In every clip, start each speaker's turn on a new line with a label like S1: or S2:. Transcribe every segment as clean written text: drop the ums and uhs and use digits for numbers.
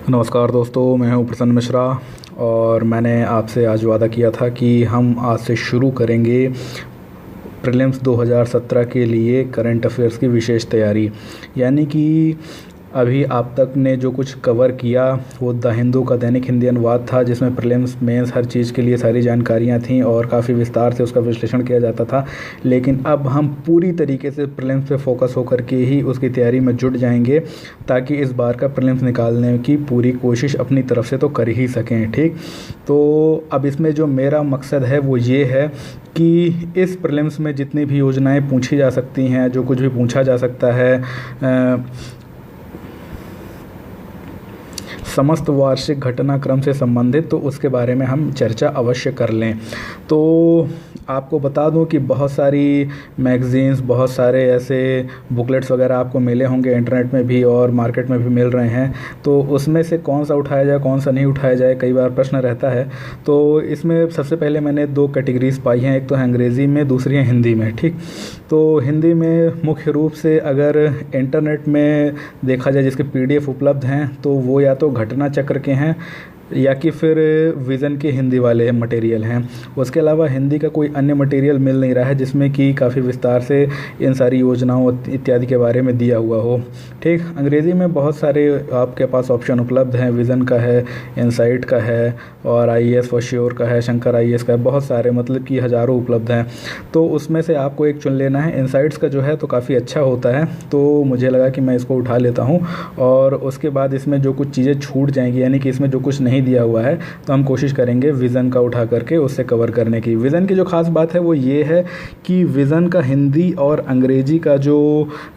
S1: नमस्कार दोस्तों, मैं हूं प्रसन्न मिश्रा और मैंने आपसे आज वादा किया था कि हम आज से शुरू करेंगे प्रीलिम्स 2017 के लिए करंट अफेयर्स की विशेष तैयारी। यानी कि अभी आप तक ने जो कुछ कवर किया वो द हिंदू का दैनिक हिंदी अनुवाद था, जिसमें प्रीलिम्स मेंस हर चीज़ के लिए सारी जानकारियाँ थीं और काफ़ी विस्तार से उसका विश्लेषण किया जाता था। लेकिन अब हम पूरी तरीके से प्रीलिम्स पे फोकस होकर के ही उसकी तैयारी में जुट जाएंगे, ताकि इस बार का प्रीलिम्स निकालने की पूरी कोशिश अपनी तरफ से तो कर ही सकें। ठीक, तो अब इसमें जो मेरा मकसद है वो ये है कि इस प्रीलिम्स में जितनी भी योजनाएं पूछी जा सकती हैं, जो कुछ भी पूछा जा सकता है, समस्त वार्षिक घटनाक्रम से संबंधित, तो उसके बारे में हम चर्चा अवश्य कर लें। तो आपको बता दूं कि बहुत सारी मैगज़ीन्स, बहुत सारे ऐसे बुकलेट्स वगैरह आपको मिले होंगे इंटरनेट में भी और मार्केट में भी मिल रहे हैं। तो उसमें से कौन सा उठाया जाए, कौन सा नहीं उठाया जाए, कई बार प्रश्न रहता है। तो इसमें सबसे पहले मैंने दो कैटेगरीज़ पाई हैं, एक तो है अंग्रेज़ी में, दूसरी है हिंदी में। ठीक, तो हिंदी में मुख्य रूप से अगर इंटरनेट में देखा जाए जिसके PDF उपलब्ध हैं, तो वो या तो घटना चक्र के हैं या कि फिर विज़न के हिंदी वाले मटेरियल हैं। उसके अलावा हिंदी का कोई अन्य मटेरियल मिल नहीं रहा है जिसमें कि काफ़ी विस्तार से इन सारी योजनाओं इत्यादि के बारे में दिया हुआ हो। ठीक, अंग्रेज़ी में बहुत सारे आपके पास ऑप्शन उपलब्ध हैं। विज़न का है, इनसाइट का है और IAS फॉर श्योर का है, शंकर IAS का है, बहुत सारे, मतलब कि हज़ारों उपलब्ध हैं। तो उसमें से आपको एक चुन लेना है। इनसाइट्स का जो है तो काफ़ी अच्छा होता है, तो मुझे लगा कि मैं इसको उठा लेता हूँ। और उसके बाद इसमें जो कुछ चीज़ें छूट जाएंगी, यानी कि इसमें जो कुछ नहीं दिया हुआ है, तो हम कोशिश करेंगे विज़न का उठा करके उससे कवर करने की। विज़न की जो खास बात है वो ये है कि विज़न का हिंदी और अंग्रेजी का जो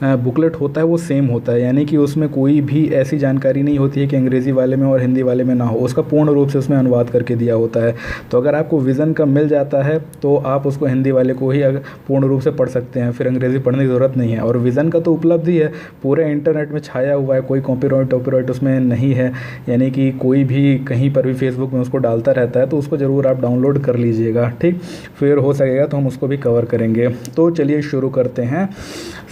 S1: बुकलेट होता है वो सेम होता है। यानी कि उसमें कोई भी ऐसी जानकारी नहीं होती है कि अंग्रेज़ी वाले में और हिंदी वाले में ना हो, उसका पूर्ण रूप से उसमें अनुवाद करके दिया होता है। तो अगर आपको विज़न का मिल जाता है तो आप उसको हिंदी वाले को ही पूर्ण रूप से पढ़ सकते हैं, फिर अंग्रेज़ी पढ़ने की ज़रूरत नहीं है। और विज़न का तो उपलब्ध ही है, पूरे इंटरनेट में छाया हुआ है, कोई कॉपीराइट उसमें नहीं है। यानी कि कोई भी कहीं पर भी फेसबुक में उसको डालता रहता है, तो उसको ज़रूर आप डाउनलोड कर लीजिएगा। ठीक, फिर हो सकेगा तो हम उसको भी कवर करेंगे। तो चलिए शुरू करते हैं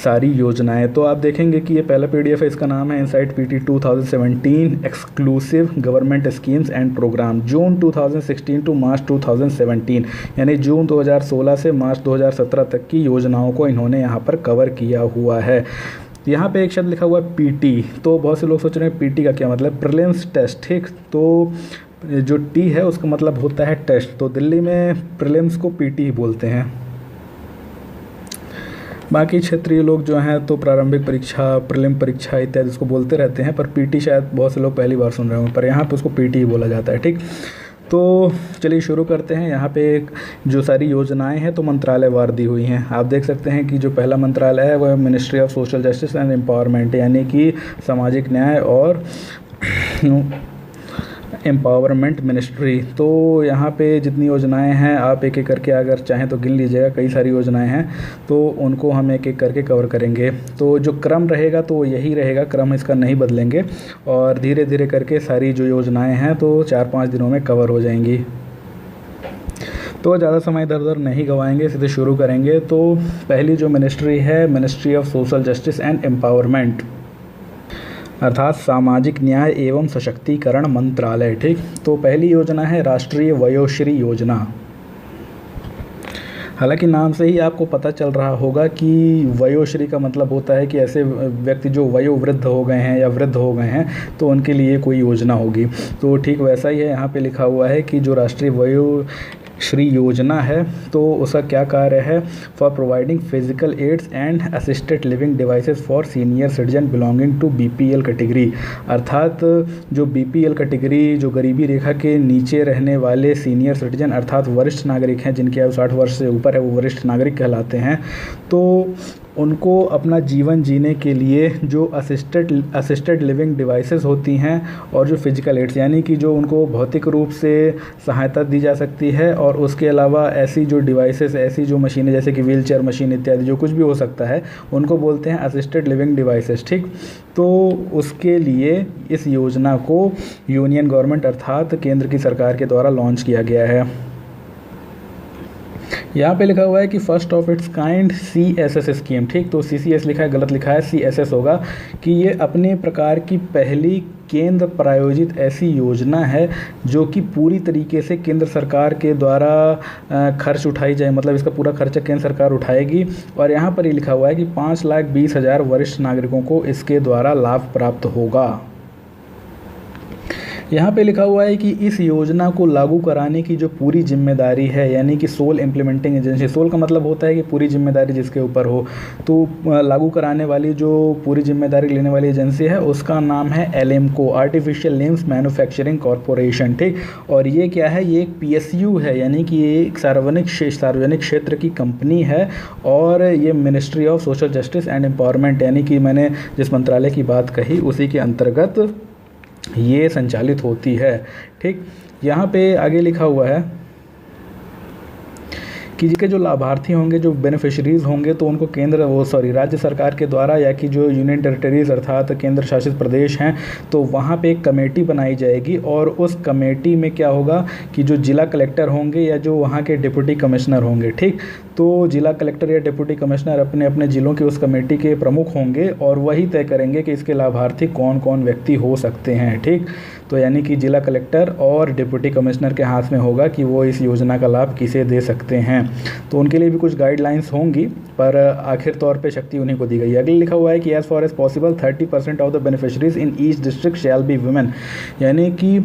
S1: सारी योजनाएं। तो आप देखेंगे कि ये पहला PDF है, इसका नाम है insight PT 2017 exclusive government schemes and program, June 2016 to March 2017। यानी जून 2016 से मार्च 2017 तक की योजनाओं को इन्होंने यहाँ पर कवर किया हुआ है। यहाँ पे एक शब्द लिखा हुआ है PT, तो बहुत से लोग सोच रहे हैं PT का क्या मतलब, प्रीलिम्स टेस्ट। ठीक, तो जो T है उसका मतलब होता है टेस्ट, तो दिल्ली में प्रीलिम्स को PT ही बोलते हैं। बाकी क्षेत्रीय लोग जो हैं तो प्रारंभिक परीक्षा, प्रीलिम परीक्षा इत्यादि उसको बोलते रहते हैं, पर PT शायद बहुत से लोग पहली बार सुन रहे होंगे, पर यहाँ पे उसको PT ही बोला जाता है। ठीक, तो चलिए शुरू करते हैं। यहाँ पे जो सारी योजनाएं हैं तो मंत्रालय वार दी हुई हैं। आप देख सकते हैं कि जो पहला मंत्रालय है वह ministry of social justice and empowerment, यानी कि सामाजिक न्याय और एम्पावरमेंट मिनिस्ट्री। तो यहाँ पे जितनी योजनाएं हैं आप एक एक करके अगर चाहें तो गिन लीजिएगा, कई सारी योजनाएं हैं, तो उनको हम एक एक करके कवर करेंगे। तो जो क्रम रहेगा तो यही रहेगा, क्रम इसका नहीं बदलेंगे और धीरे धीरे करके सारी जो योजनाएं हैं तो 4-5 दिनों में कवर हो जाएंगी। तो ज़्यादा समय इधर उधर नहीं गवाएंगे, सीधे शुरू करेंगे। तो पहली जो मिनिस्ट्री है, ministry of social justice and empowerment, अर्थात सामाजिक न्याय एवं सशक्तिकरण मंत्रालय। ठीक, तो पहली योजना है राष्ट्रीय वयोश्री योजना। हालांकि नाम से ही आपको पता चल रहा होगा कि वयोश्री का मतलब होता है कि ऐसे व्यक्ति जो वयोवृद्ध हो गए हैं या वृद्ध हो गए हैं तो उनके लिए कोई योजना होगी। तो ठीक वैसा ही है, यहाँ पे लिखा हुआ है कि जो राष्ट्रीय वयोश्री योजना है तो उसका क्या कार्य है, for providing physical aids and assisted living devices for senior citizen belonging to BPL category. अर्थात जो BPL कैटेगरी, जो गरीबी रेखा के नीचे रहने वाले सीनियर सिटीजन अर्थात वरिष्ठ नागरिक हैं, जिनकी आयु 60 वर्ष से ऊपर है, वो वरिष्ठ नागरिक कहलाते हैं। तो उनको अपना जीवन जीने के लिए जो असिस्टेड लिविंग डिवाइसेस होती हैं और जो फिजिकल एड्स, यानी कि जो उनको भौतिक रूप से सहायता दी जा सकती है, और उसके अलावा ऐसी जो डिवाइसेस, ऐसी जो मशीनें जैसे कि व्हीलचेयर मशीन इत्यादि जो कुछ भी हो सकता है, उनको बोलते हैं असिस्टेड लिविंग डिवाइसेस। ठीक, तो उसके लिए इस योजना को यूनियन गवर्नमेंट अर्थात केंद्र की सरकार के द्वारा लॉन्च किया गया है। यहाँ पे लिखा हुआ है कि first of its kind CSS scheme, ठीक, तो CCS लिखा है, गलत लिखा है, CSS होगा, कि ये अपने प्रकार की पहली केंद्र प्रायोजित ऐसी योजना है जो कि पूरी तरीके से केंद्र सरकार के द्वारा खर्च उठाई जाए, मतलब इसका पूरा खर्चा केंद्र सरकार उठाएगी। और यहाँ पर ये लिखा हुआ है कि 5,20,000 वरिष्ठ नागरिकों को इसके द्वारा लाभ प्राप्त होगा। यहाँ पे लिखा हुआ है कि इस योजना को लागू कराने की जो पूरी जिम्मेदारी है, यानी कि सोल इम्प्लीमेंटिंग एजेंसी, सोल का मतलब होता है कि पूरी जिम्मेदारी जिसके ऊपर हो, तो लागू कराने वाली जो पूरी जिम्मेदारी लेने वाली एजेंसी है उसका नाम है एलेम्को, आर्टिफिशियल लिम्स मैन्युफैक्चरिंग कॉरपोरेशन, ठीक। और ये क्या है, ये एक PSU है, यानी कि ये एक सार्वजनिक क्षेत्र की कंपनी है, और ये ministry of social justice and empowerment, यानी कि मैंने जिस मंत्रालय की बात कही उसी के अंतर्गत ये संचालित होती है, ठीक। यहाँ पे आगे लिखा हुआ है कि जिसके जो लाभार्थी होंगे, जो बेनिफिशरीज़ होंगे, तो उनको राज्य सरकार के द्वारा, या कि जो यूनियन टेरिटरीज़ अर्थात केंद्र शासित प्रदेश हैं, तो वहाँ पे एक कमेटी बनाई जाएगी, और उस कमेटी में क्या होगा कि जो जिला कलेक्टर होंगे या जो वहाँ के डिप्टी कमिश्नर होंगे, ठीक, तो जिला कलेक्टर या डिप्टी कमिश्नर अपने अपने ज़िलों के उस कमेटी के प्रमुख होंगे, और वही तय करेंगे कि इसके लाभार्थी कौन कौन व्यक्ति हो सकते हैं, ठीक। तो यानी कि जिला कलेक्टर और डिप्टी कमिश्नर के हाथ में होगा कि वो इस योजना का लाभ किसे दे सकते हैं। तो उनके लिए भी कुछ गाइडलाइंस होंगी, पर आखिर तौर पे शक्ति उन्हीं को दी गई है। अगले लिखा हुआ है कि as far as possible 30% of the beneficiaries in each district shall be women, यानी कि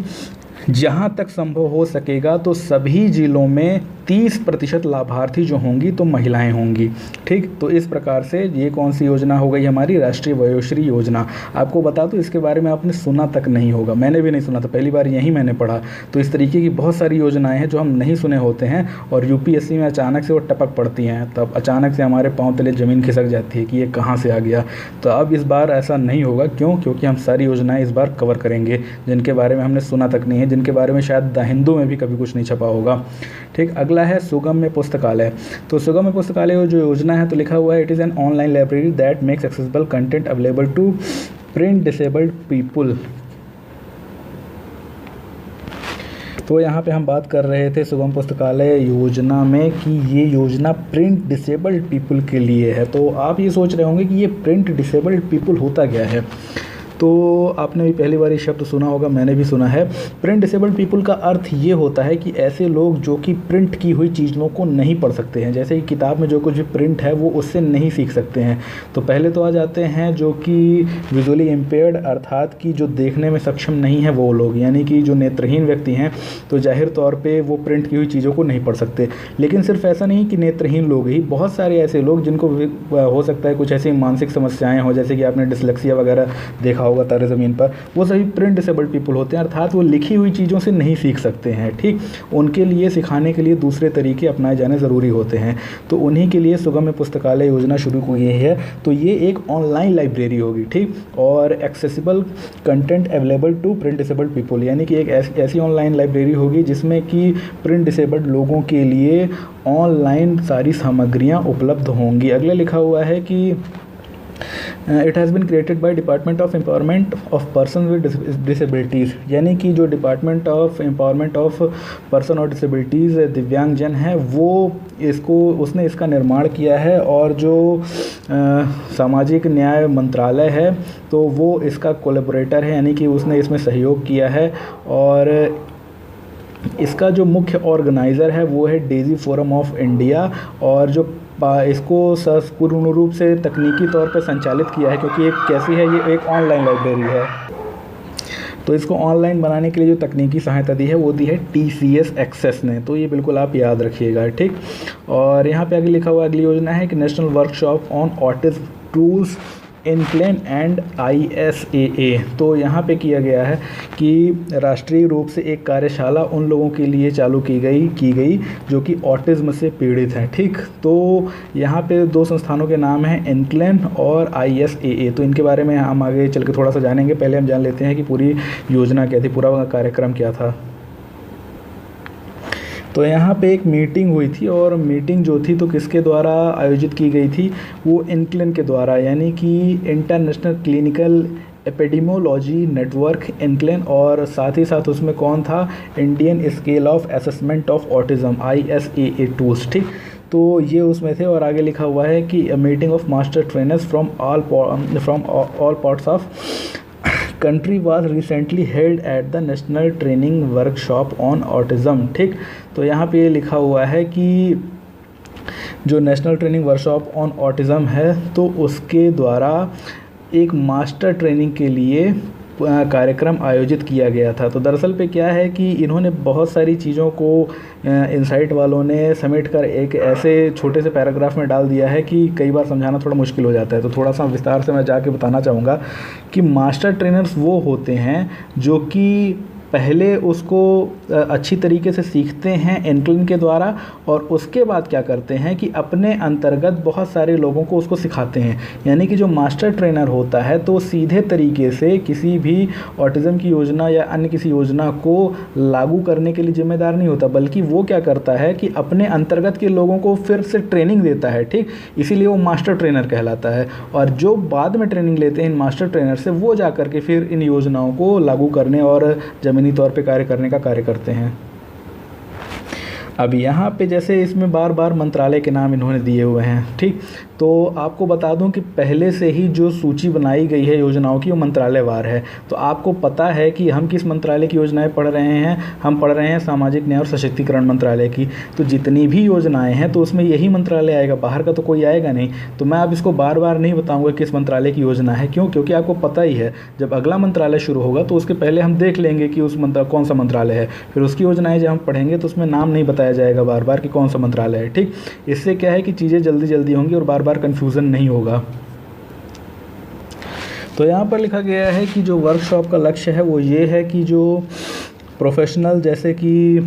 S1: जहाँ तक संभव हो सकेगा तो सभी जिलों में 30% लाभार्थी जो होंगी तो महिलाएं होंगी, ठीक। तो इस प्रकार से ये कौन सी योजना हो गई हमारी, राष्ट्रीय वयोश्री योजना। आपको बता दूं इसके बारे में आपने सुना तक नहीं होगा, मैंने भी नहीं सुना था, पहली बार यही मैंने पढ़ा। तो इस तरीके की बहुत सारी योजनाएं हैं जो हम नहीं सुने होते हैं, और UPSC में अचानक से वो टपक पड़ती हैं, तब अचानक से हमारे पाँव तले ज़मीन खिसक जाती है कि ये कहाँ से आ गया। तो अब इस बार ऐसा नहीं होगा, क्यों, क्योंकि हम सारी योजनाएँ इस बार कवर करेंगे जिनके बारे में हमने सुना तक नहीं है, जिनके बारे में शायद द हिंदू में भी कभी कुछ नहीं छपा होगा, ठीक। अगला है सुगम्य पुस्तकालय। तो सुगम्य पुस्तकालय जो योजना है, तो लिखा हुआ है it is an online library that makes accessible content available to print disabled people. तो यहाँ पे हम बात कर रहे थे सुगम पुस्तकालय योजना में कि ये योजना प्रिंट डिसेबल्ड पीपल के लिए है। तो आप ये सोच रहे होंगे कि ये प्रिंट डिसेबल्ड पीपल होता क्या है, तो आपने भी पहली बार ये शब्द सुना होगा, मैंने भी सुना है। प्रिंट डिसेबल्ड पीपल का अर्थ ये होता है कि ऐसे लोग जो कि प्रिंट की हुई चीज़ों को नहीं पढ़ सकते हैं, जैसे कि किताब में जो कुछ भी प्रिंट है वो उससे नहीं सीख सकते हैं। तो पहले तो आ जाते हैं जो कि विजुअली इम्पेयर्ड, अर्थात कि जो देखने में सक्षम नहीं है वो लोग, यानी कि जो नेत्रहीन व्यक्ति हैं, तो जाहिर तौर पर वो प्रिंट की हुई चीज़ों को नहीं पढ़ सकते। लेकिन सिर्फ ऐसा नहीं कि नेत्रहीन लोग ही, बहुत सारे ऐसे लोग जिनको हो सकता है कुछ ऐसी मानसिक समस्याएँ हो, जैसे कि आपने डिसलेक्सिया वगैरह देखा होगा तारे ज़मीन पर, वो सभी प्रिंट डिसेबल्ड पीपल होते हैं, अर्थात वो लिखी हुई चीज़ों से नहीं सीख सकते हैं, ठीक। उनके लिए सिखाने के लिए दूसरे तरीके अपनाए जाने ज़रूरी होते हैं। तो उन्हीं के लिए सुगम्य पुस्तकालय योजना शुरू की गई है। तो ये एक ऑनलाइन लाइब्रेरी होगी, ठीक, और accessible content available to print disabled people, यानी कि एक ऐसी ऑनलाइन लाइब्रेरी होगी जिसमें कि प्रिंट डिसेबल्ड लोगों के लिए ऑनलाइन सारी सामग्रियाँ उपलब्ध होंगी। अगले लिखा हुआ है कि it has been created by department of empowerment of person with disabilities, यानी कि जो department of empowerment of person और डिसेबिलिटीज़ दिव्यांगजन है वो उसने इसका निर्माण किया है, और जो सामाजिक न्याय मंत्रालय है तो वो इसका कोलैबोरेटर है, यानी कि उसने इसमें सहयोग किया है। और इसका जो मुख्य ऑर्गेनाइज़र है वो है डेजी फोरम ऑफ इंडिया, और जो इसको पूर्ण रूप से तकनीकी तौर पर संचालित किया है, क्योंकि एक कैसी है, ये एक ऑनलाइन लाइब्रेरी है। तो इसको ऑनलाइन बनाने के लिए जो तकनीकी सहायता दी है वो दी है TCS एक्सेस ने, तो ये बिल्कुल आप याद रखिएगा, ठीक। और यहाँ पे आगे लिखा हुआ अगली योजना है कि national workshop on autism tools INCLEN and ISAA। तो यहाँ पे किया गया है कि राष्ट्रीय रूप से एक कार्यशाला उन लोगों के लिए चालू की गई जो कि ऑटिज्म से पीड़ित हैं, ठीक। तो यहाँ पे दो संस्थानों के नाम हैं, इनक्लेन और ISAA। तो इनके बारे में हम आगे चल के थोड़ा सा जानेंगे। पहले हम जान लेते हैं कि पूरी योजना क्या थी, पूरा कार्यक्रम क्या था। तो यहाँ पे एक मीटिंग हुई थी, और मीटिंग जो थी तो किसके द्वारा आयोजित की गई थी, वो इनक्लेन के द्वारा, यानी कि इंटरनेशनल क्लिनिकल एपिडेमियोलॉजी नेटवर्क इनक्लेन, और साथ ही साथ उसमें कौन था, Indian scale of assessment of autism ISAA tools, ठीक। तो ये उसमें थे। और आगे लिखा हुआ है कि meeting of master trainers from all parts of country was recently held at the national training workshop on autism. ठीक, तो यहाँ पे ये लिखा हुआ है कि जो national training workshop on autism है तो उसके द्वारा एक मास्टर ट्रेनिंग के लिए कार्यक्रम आयोजित किया गया था। तो दरअसल पे क्या है कि इन्होंने बहुत सारी चीज़ों को इनसाइट वालों ने समेट कर एक ऐसे छोटे से पैराग्राफ में डाल दिया है कि कई बार समझाना थोड़ा मुश्किल हो जाता है। तो थोड़ा सा विस्तार से मैं जाके बताना चाहूँगा कि मास्टर ट्रेनर्स वो होते हैं जो कि पहले उसको अच्छी तरीके से सीखते हैं इनक्लिन के द्वारा, और उसके बाद क्या करते हैं कि अपने अंतर्गत बहुत सारे लोगों को उसको सिखाते हैं। यानी कि जो मास्टर ट्रेनर होता है तो सीधे तरीके से किसी भी ऑटिज़म की योजना या अन्य किसी योजना को लागू करने के लिए जिम्मेदार नहीं होता, बल्कि वो क्या करता है कि अपने अंतर्गत के लोगों को फिर से ट्रेनिंग देता है। ठीक, इसीलिए वो मास्टर ट्रेनर कहलाता है। और जो बाद में ट्रेनिंग लेते हैं इन मास्टर ट्रेनर से, वो जा कर के फिर इन योजनाओं को लागू करने और ज़मीनी तौर पे कार्य करने का कार्य करते हैं। अब यहाँ पे जैसे इसमें बार बार मंत्रालय के नाम इन्होंने दिए हुए हैं। ठीक, तो आपको बता दूं कि पहले से ही जो सूची बनाई गई है योजनाओं की वो मंत्रालयवार है। तो आपको पता है कि हम किस मंत्रालय की योजनाएं पढ़ रहे हैं। हम पढ़ रहे हैं सामाजिक न्याय और सशक्तिकरण मंत्रालय की। तो जितनी भी योजनाएं हैं तो उसमें यही मंत्रालय आएगा, बाहर का तो कोई आएगा नहीं। तो मैं अब इसको बार बार नहीं बताऊँगा किस मंत्रालय की योजना है। क्यों? क्योंकि आपको पता ही है जब अगला मंत्रालय शुरू होगा तो उसके पहले हम देख लेंगे कि उस कौन सा मंत्रालय है, फिर उसकी योजनाएं जब हम पढ़ेंगे तो उसमें नाम नहीं बताया जाएगा बार बार कि कौन सा मंत्रालय है। ठीक, इससे क्या है कि चीज़ें जल्दी जल्दी होंगी और बार बार कन्फ्यूज़न नहीं होगा। तो यहाँ पर लिखा गया है कि जो वर्कशॉप का लक्ष्य है वो ये है कि जो प्रोफेशनल जैसे कि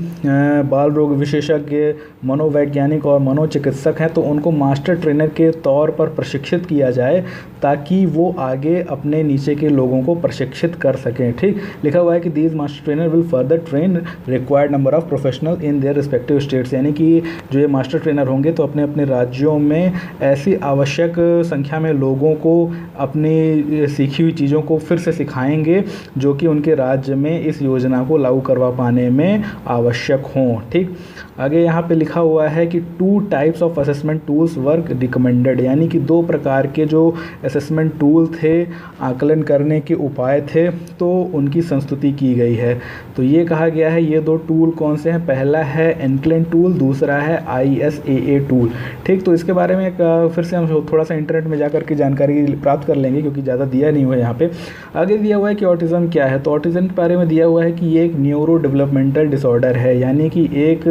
S1: बाल रोग विशेषज्ञ, मनोवैज्ञानिक और मनोचिकित्सक हैं तो उनको मास्टर ट्रेनर के तौर पर प्रशिक्षित किया जाए ताकि वो आगे अपने नीचे के लोगों को प्रशिक्षित कर सकें। ठीक, लिखा हुआ है कि these master trainer will further train required number of professional in their respective states. यानी कि जो ये मास्टर ट्रेनर होंगे तो अपने अपने राज्यों में ऐसी आवश्यक संख्या में लोगों को अपनी सीखी हुई चीज़ों को फिर से सिखाएंगे जो कि उनके राज्य में इस योजना को लागू करवा पाने में आवश्यक हों। ठीक, आगे यहाँ पे लिखा हुआ है कि 2 types of assessment tools work recommended. यानी कि 2 प्रकार के जो असेसमेंट टूल थे, आकलन करने के उपाय थे, तो उनकी संस्तुति की गई है। तो ये कहा गया है ये 2 टूल कौन से हैं। पहला है इनक्लिन टूल, दूसरा है ISAA टूल। ठीक, तो इसके बारे में फिर से हम थोड़ा सा इंटरनेट में जाकर के जानकारी प्राप्त कर लेंगे क्योंकि ज़्यादा दिया नहीं हुआ है यहाँ पे। आगे दिया हुआ है कि ऑटिज़म क्या है। तो ऑटिज़म के बारे में दिया हुआ है कि ये एक न्यूरो डेवलपमेंटल डिसऑर्डर है, यानी कि एक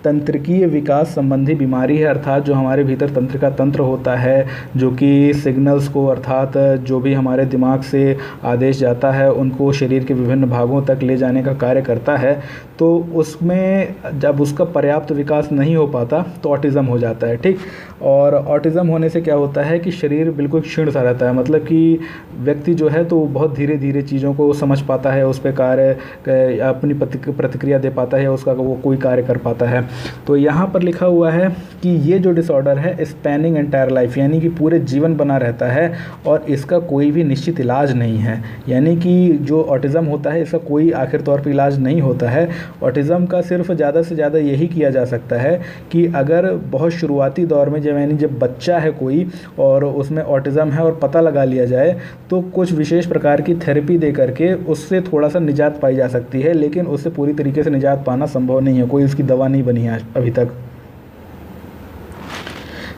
S1: तंत्रिकीय विकास संबंधी बीमारी है। अर्थात जो हमारे भीतर तंत्रिका तंत्र होता है जो कि सिग्नल्स को, अर्थात जो भी हमारे दिमाग से आदेश जाता है उनको शरीर के विभिन्न भागों तक ले जाने का कार्य करता है, तो उसमें जब उसका पर्याप्त विकास नहीं हो पाता तो ऑटिज़म हो जाता है। ठीक, और ऑटिज़म होने से क्या होता है कि शरीर बिल्कुल क्षीण सा रहता है, मतलब कि व्यक्ति जो है तो बहुत धीरे धीरे चीज़ों को समझ पाता है, उस पर कार्य अपनी प्रतिक्रिया दे पाता है, उसका वो कोई कार्य कर पाता है। तो यहाँ पर लिखा हुआ है कि ये जो डिसऑर्डर है स्पैनिंग एंटायर लाइफ, यानी कि पूरे जीवन बना रहता है और इसका कोई भी निश्चित इलाज नहीं है। यानी कि जो ऑटिज़म होता है इसका कोई आखिर तौर पर इलाज नहीं होता है। ऑटिज़म का सिर्फ ज़्यादा से ज़्यादा यही किया जा सकता है कि अगर बहुत शुरुआती दौर में जब बच्चा है कोई और उसमें ऑटिज़म है और पता लगा लिया जाए तो कुछ विशेष प्रकार की थेरेपी दे करके उससे थोड़ा सा निजात पाई जा सकती है, लेकिन उससे पूरी तरीके से निजात पाना संभव नहीं है, कोई उसकी दवा नहीं बनी है अभी तक।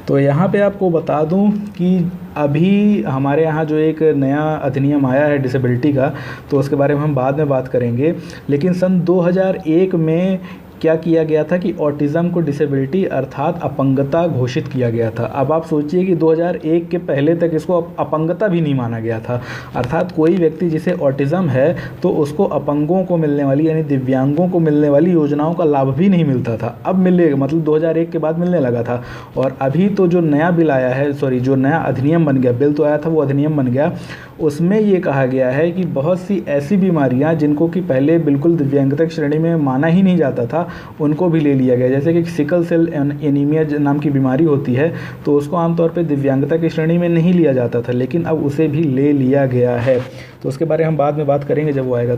S1: तो यहाँ पे आपको बता दूं कि अभी हमारे यहाँ जो एक नया अधिनियम आया है डिसेबिलिटी का, तो उसके बारे में हम बाद में बात करेंगे। लेकिन सन 2001 में क्या किया गया था कि ऑटिज़म को डिसेबिलिटी अर्थात अपंगता घोषित किया गया था। अब आप सोचिए कि 2001 के पहले तक इसको अपंगता भी नहीं माना गया था, अर्थात कोई व्यक्ति जिसे ऑटिज़म है तो उसको अपंगों को मिलने वाली यानी दिव्यांगों को मिलने वाली योजनाओं का लाभ भी नहीं मिलता था। अब मिलेगा, मतलब 2001 के बाद मिलने लगा था। और अभी तो जो नया बिल आया है, जो नया अधिनियम बन गया, बिल तो आया था वो अधिनियम बन गया, उसमें ये कहा गया है कि बहुत सी ऐसी बीमारियां जिनको कि पहले बिल्कुल दिव्यांगता की श्रेणी में माना ही नहीं जाता था उनको भी ले लिया गया। जैसे कि सिकल सेल एनीमिया नाम की बीमारी होती है तो उसको आमतौर पे दिव्यांगता की श्रेणी में नहीं लिया जाता था, लेकिन अब उसे भी ले लिया गया है। तो उसके बारे में हम बाद में बात करेंगे जब वो आएगा।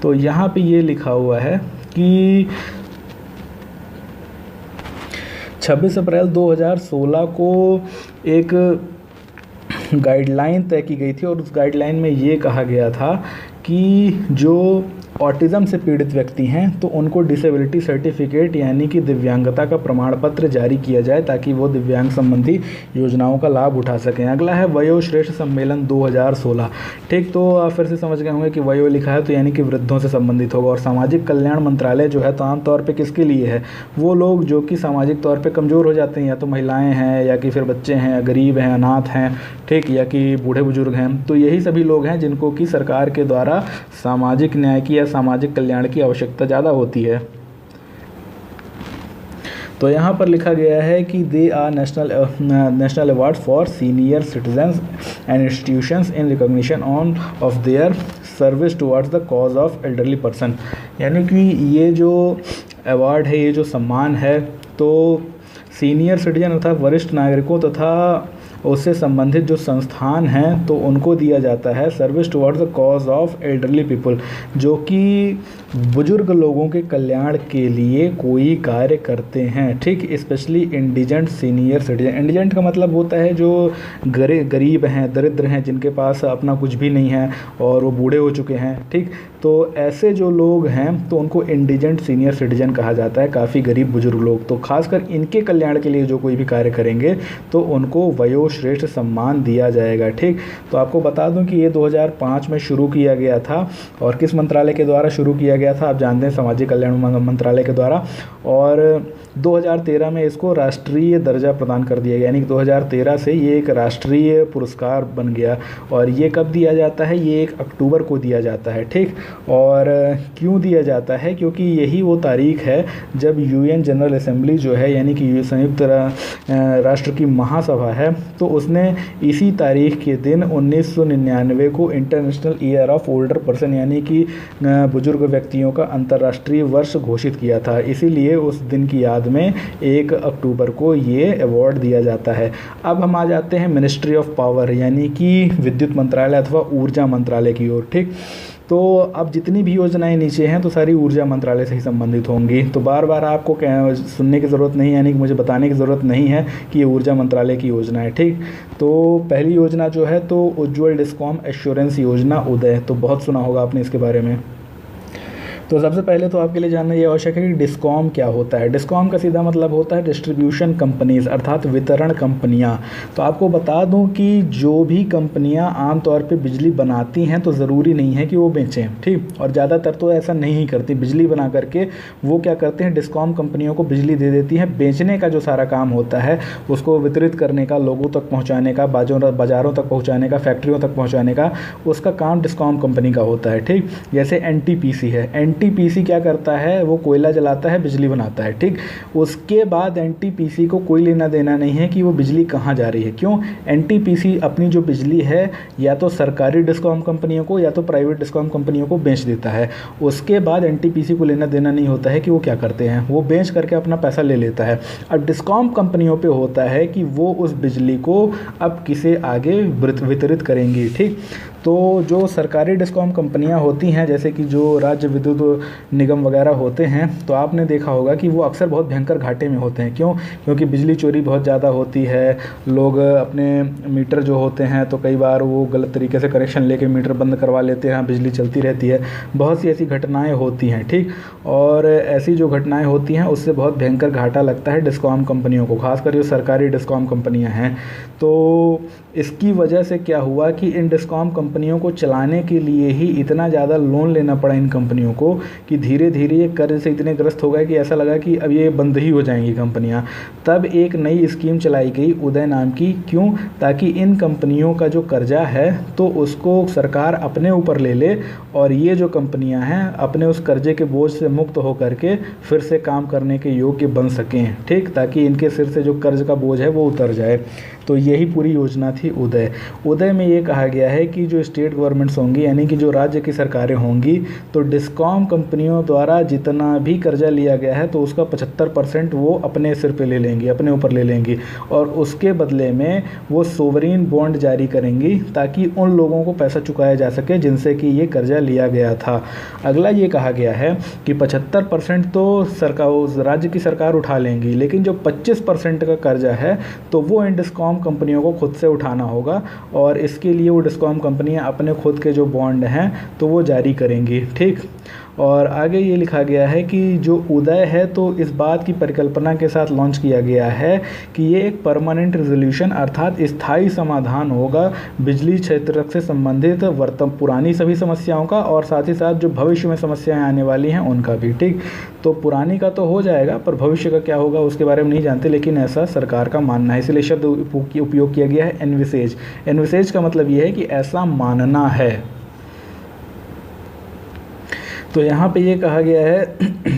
S1: तो यहाँ पे ये लिखा हुआ है कि 26 अप्रैल 2016 को एक गाइडलाइन तय की गई थी और उस गाइडलाइन में ये कहा गया था कि जो ऑटिज़म से पीड़ित व्यक्ति हैं तो उनको डिसेबिलिटी सर्टिफिकेट यानी कि दिव्यांगता का प्रमाण पत्र जारी किया जाए ताकि वो दिव्यांग संबंधी योजनाओं का लाभ उठा सकें। अगला है वयोश्रेष्ठ सम्मेलन 2016। ठीक, तो आप फिर से समझ गए होंगे कि वयो लिखा है तो यानी कि वृद्धों से संबंधित होगा। और सामाजिक कल्याण मंत्रालय जो है तो आमतौर पर किसके लिए है? वो लोग जो कि सामाजिक तौर पर कमज़ोर हो जाते हैं, या तो महिलाएँ हैं या कि फिर बच्चे हैं, या गरीब हैं, अनाथ हैं, ठीक, या कि बूढ़े बुजुर्ग हैं। तो यही सभी लोग हैं जिनको कि सरकार के द्वारा सामाजिक न्याय की या सामाजिक कल्याण की आवश्यकता ज़्यादा होती है। तो यहाँ पर लिखा गया है कि they are national award for senior citizens and institutions in recognition on of their service towards the cause of elderly person. यानी कि ये जो अवार्ड है, ये जो सम्मान है, तो सीनियर सिटीजन अर्थात वरिष्ठ नागरिकों तथा उससे संबंधित जो संस्थान हैं तो उनको दिया जाता है service towards the cause of elderly people, जो कि बुजुर्ग लोगों के कल्याण के लिए कोई कार्य करते हैं। ठीक, specially indigent senior citizen. Indigent का मतलब होता है जो गरीब हैं, दरिद्र हैं, जिनके पास अपना कुछ भी नहीं है और वो बूढ़े हो चुके हैं। ठीक, तो ऐसे जो लोग हैं तो उनको इंडिजेंट सीनियर सिटीजन कहा जाता है, काफ़ी गरीब बुजुर्ग लोग। तो खासकर इनके कल्याण के लिए जो कोई भी कार्य करेंगे तो उनको वयोश्रेष्ठ सम्मान दिया जाएगा। ठीक, तो आपको बता दूं कि ये 2005 में शुरू किया गया था और किस मंत्रालय के द्वारा शुरू किया गया था? आप जानते हैं, सामाजिक कल्याण मंत्रालय के द्वारा। और 2013 में इसको राष्ट्रीय दर्जा प्रदान कर दिया गया, यानी कि 2013 से ये एक राष्ट्रीय पुरस्कार बन गया। और ये कब दिया जाता है? ये 1 अक्टूबर को दिया जाता है। ठीक, और क्यों दिया जाता है? क्योंकि यही वो तारीख है जब यूएन जनरल असेंबली जो है, यानी कि संयुक्त राष्ट्र की महासभा है, तो उसने इसी तारीख के दिन 1999 को international year of older person यानी कि बुजुर्ग व्यक्तियों का अंतर्राष्ट्रीय वर्ष घोषित किया था। इसीलिए उस दिन की याद में 1 अक्टूबर को ये अवार्ड दिया जाता है। अब हम आ जाते हैं मिनिस्ट्री ऑफ पावर यानी कि विद्युत मंत्रालय अथवा ऊर्जा मंत्रालय की ओर। ठीक, तो अब जितनी भी योजनाएं नीचे हैं तो सारी ऊर्जा मंत्रालय से ही संबंधित होंगी। तो बार बार आपको सुनने की ज़रूरत नहीं है, यानी कि मुझे बताने की ज़रूरत नहीं है कि ये ऊर्जा मंत्रालय की योजना है। ठीक, तो पहली योजना जो है तो उज्ज्वल डिस्कॉम एश्योरेंस योजना उदय, तो बहुत सुना होगा आपने इसके बारे में। तो सबसे पहले तो आपके लिए जानना ये आवश्यक है कि डिस्कॉम क्या होता है। डिस्कॉम का सीधा मतलब होता है डिस्ट्रीब्यूशन कंपनीज अर्थात वितरण कंपनियां। तो आपको बता दूं कि जो भी कंपनियां आमतौर पे बिजली बनाती हैं तो ज़रूरी नहीं है कि वो बेचें। ठीक, और ज़्यादातर तो ऐसा नहीं करती। बिजली बना करके वो क्या करते हैं, डिस्कॉम कंपनियों को बिजली दे देती हैं। बेचने का जो सारा काम होता है, उसको वितरित करने का, लोगों तक पहुँचाने का, बाज़ारों तक पहुँचाने का, फैक्ट्रियों तक पहुँचाने का, उसका काम डिस्कॉम कंपनी का होता है। ठीक, जैसे एनटीपीसी है। एनटीपीसी क्या करता है, वो कोयला जलाता है, बिजली बनाता है। ठीक, उसके बाद एनटीपीसी को कोई लेना देना नहीं है कि वो बिजली कहाँ जा रही है। क्यों? एनटीपीसी अपनी जो बिजली है या तो सरकारी डिस्कॉम कंपनियों को या तो प्राइवेट डिस्कॉम कंपनियों को बेच देता है। उसके बाद एनटीपीसी को लेना देना नहीं होता है कि वो क्या करते हैं, वो बेच करके अपना पैसा ले लेता है। अब डिस्कॉम कंपनियों पे होता है कि वो उस बिजली को अब किसे आगे वितरित करेंगी। ठीक, तो जो सरकारी डिस्कॉम कंपनियां होती हैं, जैसे कि जो राज्य विद्युत निगम वगैरह होते हैं, तो आपने देखा होगा कि वो अक्सर बहुत भयंकर घाटे में होते हैं। क्यों? क्योंकि बिजली चोरी बहुत ज़्यादा होती है। लोग अपने मीटर जो होते हैं तो कई बार वो गलत तरीके से कनेक्शन लेके मीटर बंद करवा लेते हैं, बिजली चलती रहती है। बहुत सी ऐसी घटनाएँ होती हैं। ठीक, और ऐसी जो घटनाएँ होती हैं उससे बहुत भयंकर घाटा लगता है डिस्कॉम कंपनियों को, खासकर जो सरकारी डिस्कॉम कंपनियाँ हैं। तो इसकी वजह से क्या हुआ कि इन डिस्कॉम कंपनियों को चलाने के लिए ही इतना ज़्यादा लोन लेना पड़ा इन कंपनियों को कि धीरे धीरे ये कर्ज से इतने ग्रस्त हो गए कि ऐसा लगा कि अब ये बंद ही हो जाएंगी कंपनियां। तब एक नई स्कीम चलाई गई उदय नाम की। क्यों? ताकि इन कंपनियों का जो कर्जा है तो उसको सरकार अपने ऊपर ले ले और ये जो कंपनियां हैं अपने उस कर्जे के बोझ से मुक्त होकर के फिर से काम करने के योग्य बन सकें। ठीक, ताकि इनके सिर से जो कर्ज का बोझ है वो उतर जाए। तो यही पूरी योजना थी उदय। उदय में ये कहा गया है कि जो स्टेट गवर्नमेंट्स होंगी यानी कि जो राज्य की सरकारें होंगी, तो डिस्कॉम कंपनियों द्वारा जितना भी कर्जा लिया गया है तो उसका 75% वो अपने सिर पे ले लेंगी, अपने ऊपर ले लेंगी, और उसके बदले में वो सोवरीन बॉन्ड जारी करेंगी ताकि उन लोगों को पैसा चुकाया जा सके जिनसे कि ये कर्जा लिया गया था। अगला ये कहा गया है कि 75% तो सरकार, राज्य की सरकार उठा लेंगी, लेकिन जो 25% का कर्जा है तो वो इन डिस्कॉम कंपनियों को खुद से उठाना होगा, और इसके लिए वो डिस्कॉम कंपनियां अपने खुद के जो बॉन्ड हैं तो वो जारी करेंगी। ठीक, और आगे ये लिखा गया है कि जो उदय है तो इस बात की परिकल्पना के साथ लॉन्च किया गया है कि ये एक परमानेंट रेजोल्यूशन अर्थात स्थायी समाधान होगा बिजली क्षेत्र से संबंधित पुरानी सभी समस्याओं का, और साथ ही साथ जो भविष्य में समस्याएं आने वाली हैं उनका भी। ठीक, तो पुरानी का तो हो जाएगा पर भविष्य का क्या होगा उसके बारे में नहीं जानते, लेकिन ऐसा सरकार का मानना है, इसलिए शब्द उपयोग किया गया है एनविसेज। एनविसेज का मतलब ये है कि ऐसा मानना है। तो यहाँ पे ये कहा गया है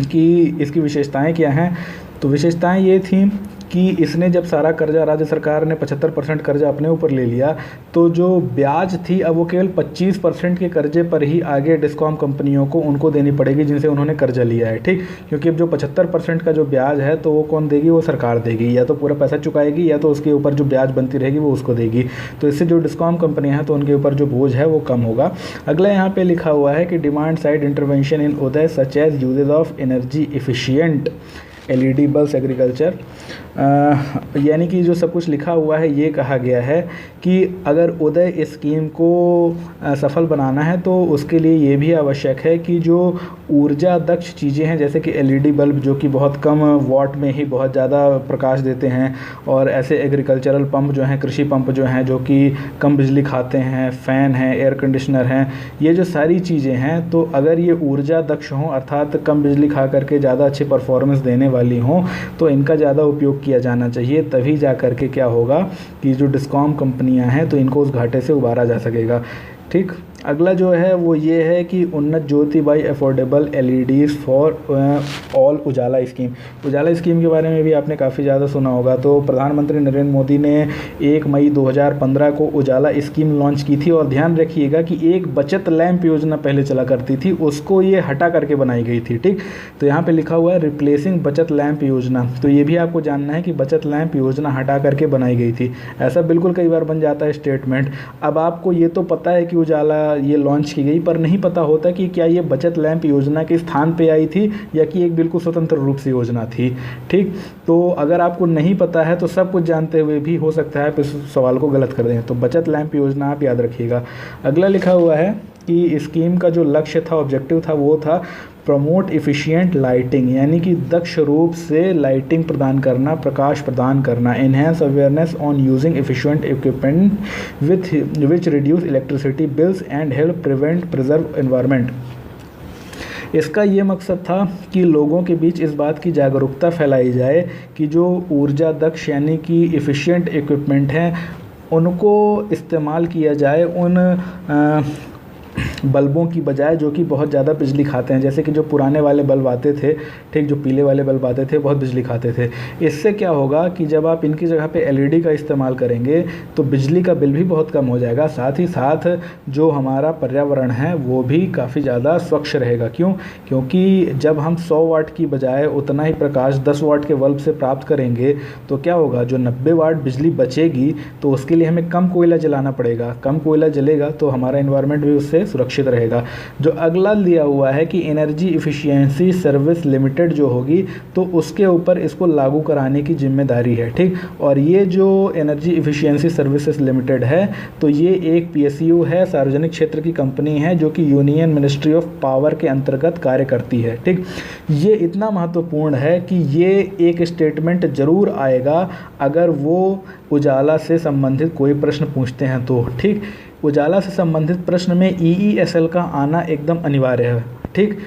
S1: कि इसकी विशेषताएं क्या हैं, तो विशेषताएं ये थी कि इसने जब सारा कर्जा, राज्य सरकार ने 75% कर्जा अपने ऊपर ले लिया, तो जो ब्याज थी अब वो केवल 25% के कर्जे पर ही आगे डिस्कॉम कंपनियों को उनको देनी पड़ेगी जिनसे उन्होंने कर्जा लिया है। ठीक, क्योंकि अब जो 75% का जो ब्याज है तो वो कौन देगी, वो सरकार देगी, या तो पूरा पैसा चुकाएगी या तो उसके ऊपर जो ब्याज बनती रहेगी वो उसको देगी। तो इससे जो डिस्कॉम कंपनियाँ हैं तो उनके ऊपर जो बोझ है वो कम होगा। अगला यहाँ पे लिखा हुआ है कि demand side intervention in UDAY such as usages of energy efficient LED bulb agriculture, यानी कि जो सब कुछ लिखा हुआ है ये कहा गया है कि अगर उदय स्कीम को सफल बनाना है तो उसके लिए ये भी आवश्यक है कि जो ऊर्जा दक्ष चीज़ें हैं जैसे कि LED बल्ब जो कि बहुत कम वाट में ही बहुत ज़्यादा प्रकाश देते हैं, और ऐसे एग्रीकल्चरल पंप जो हैं, कृषि पंप जो हैं जो कि कम बिजली खाते हैं, फ़ैन हैं, एयर कंडीशनर हैं, ये जो सारी चीज़ें हैं तो अगर ये ऊर्जा दक्ष हों अर्थात कम बिजली खा करके ज़्यादा अच्छी परफॉर्मेंस देने वाली हों तो इनका ज़्यादा उपयोग किया जाना चाहिए, तभी जा कर के क्या होगा कि जो डिस्कॉम कंपनियां हैं तो इनको उस घाटे से उबारा जा सकेगा। ठीक, अगला जो है वो ये है कि Unnat Jyoti by affordable LEDs for all Ujala scheme. Ujala scheme के बारे में भी आपने काफ़ी ज़्यादा सुना होगा। तो प्रधानमंत्री नरेंद्र मोदी ने 1 मई 2015 को उजाला स्कीम लॉन्च की थी, और ध्यान रखिएगा कि एक बचत लैंप योजना पहले चला करती थी, उसको ये हटा करके बनाई गई थी। ठीक, तो यहाँ पर लिखा हुआ है रिप्लेसिंग बचत लैंप योजना, तो ये भी आपको जानना है कि बचत लैंप योजना हटा करके बनाई गई थी। ऐसा बिल्कुल कई बार बन जाता है स्टेटमेंट। अब आपको ये तो पता है कि उजाला ये लॉन्च की गई, पर नहीं पता होता कि क्या ये बचत लैंप योजना के स्थान पे आई थी या कि एक बिल्कुल स्वतंत्र रूप से योजना थी। ठीक, तो अगर आपको नहीं पता है तो सब कुछ जानते हुए भी हो सकता है आप इस सवाल को गलत कर दें, तो बचत लैंप योजना आप याद रखिएगा। अगला लिखा हुआ है कि स्कीम का जो लक्ष्य था, ऑब्जेक्टिव था, वो था प्रमोट इफ़िशिएंट लाइटिंग, यानी कि दक्ष रूप से लाइटिंग प्रदान करना, प्रकाश प्रदान करना, enhance awareness on using efficient equipment which reduce electricity bills and help prevent preserve environment. इसका ये मकसद था कि लोगों के बीच इस बात की जागरूकता फैलाई जाए कि जो ऊर्जा दक्ष यानी कि इफ़िशिएंट इक्विपमेंट हैं उनको इस्तेमाल किया जाए उन बल्बों की बजाय जो कि बहुत ज़्यादा बिजली खाते हैं, जैसे कि जो पुराने वाले बल्ब आते थे, ठीक, जो पीले वाले बल्ब आते थे बहुत बिजली खाते थे। इससे क्या होगा कि जब आप इनकी जगह पे LED का इस्तेमाल करेंगे तो बिजली का बिल भी बहुत कम हो जाएगा, साथ ही साथ जो हमारा पर्यावरण है वो भी काफ़ी ज़्यादा स्वच्छ रहेगा। क्यों? क्योंकि जब हम 100 वाट की बजाय उतना ही प्रकाश 10 वाट के बल्ब से प्राप्त करेंगे तो क्या होगा, जो 90 वाट बिजली बचेगी तो उसके लिए हमें कम कोयला जलाना पड़ेगा। कम कोयला जलेगा तो हमारा एनवायरनमेंट भी उससे सुरक्षित रहेगा। जो अगला दिया हुआ है कि एनर्जी इफिशियंसी सर्विस लिमिटेड जो होगी तो उसके ऊपर इसको लागू कराने की जिम्मेदारी है। ठीक, और ये जो एनर्जी इफिशियंसी सर्विसेज लिमिटेड है तो ये एक PSU है, सार्वजनिक क्षेत्र की कंपनी है जो कि यूनियन मिनिस्ट्री ऑफ पावर के अंतर्गत कार्य करती है। ठीक, ये इतना महत्वपूर्ण है कि ये एक स्टेटमेंट जरूर आएगा अगर वो उजाला से संबंधित कोई प्रश्न पूछते हैं तो। ठीक, उजाला से संबंधित प्रश्न में EESL का आना एकदम अनिवार्य है। ठीक,